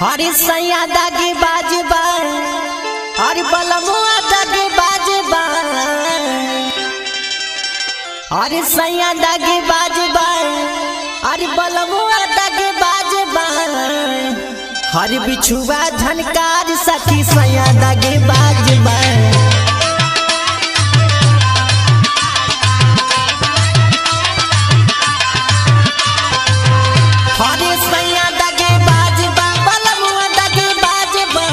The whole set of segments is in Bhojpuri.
हरी सैया दागी बाजबा हरी बलमुआ दागी बाजबा हरी सैया दागी बाजबा हरी बलमुआ दागी बाजबा हरी बिछुआ झनकार सखी सैया दागी बाजबा हरी सैया दागी बाजबा बलमुआ दागी बाजबा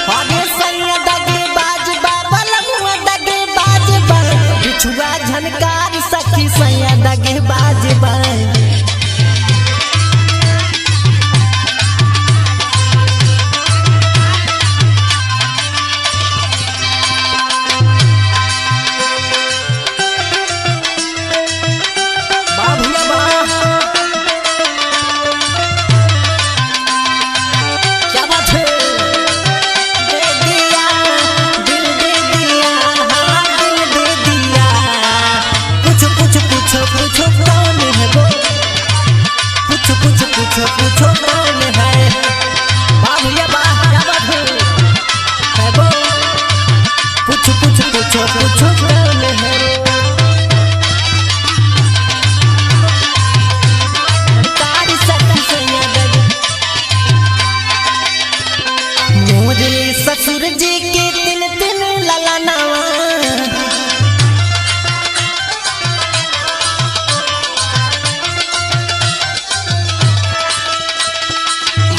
हरी सैया दागी बाजबा बलमुआ दागी बाजबा बिछुआ झनकार सखी सैया दागी बाजबा पूछो कौन है बाबूया बा क्या बात है वो पूछो कौन है तारी सखी सैया दागी मोरे ससुर जी के तीन तीन ललनावा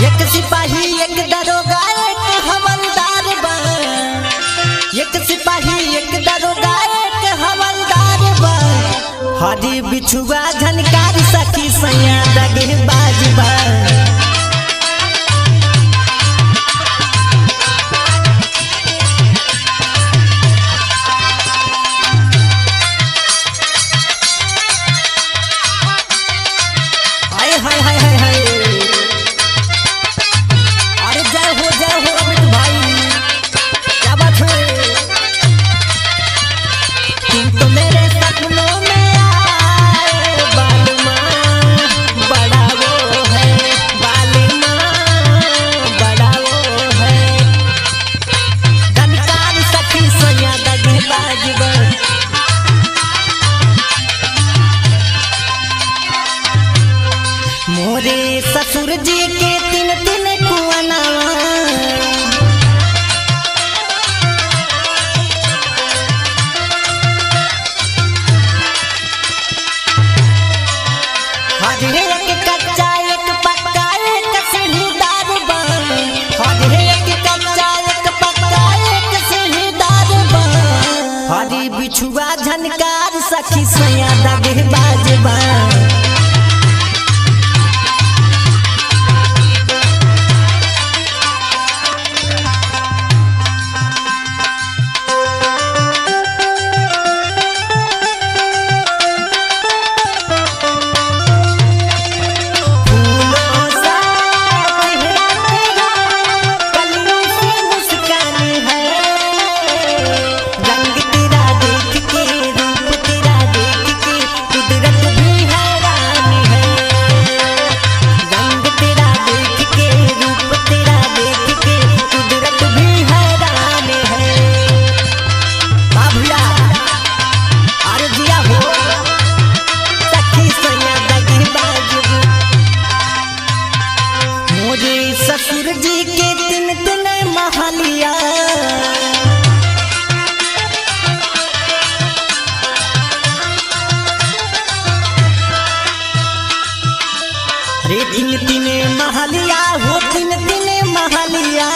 एक सिपाही एक दरोगा एक हवलदार बा एक सिपाही एक दरोगा एक हवलदार बा हरी बिछुआ झनकार सखी सैया दागी बाजबा हाय हाय हाय हाय हाय मोरे ससुर जी के तीन तीन कुआनावा हरे एक कच्चा एक पक्का एक सीढ़ीदार बा हरे एक कच्चा एक पक्का एक सीढ़ीदार बा हरी बिछुआ झनकार सखी सैया दागी बाजबा ससुर जी के तीन तीन महलिया रे तीन तीन महलिया हो तीन तीन महलिया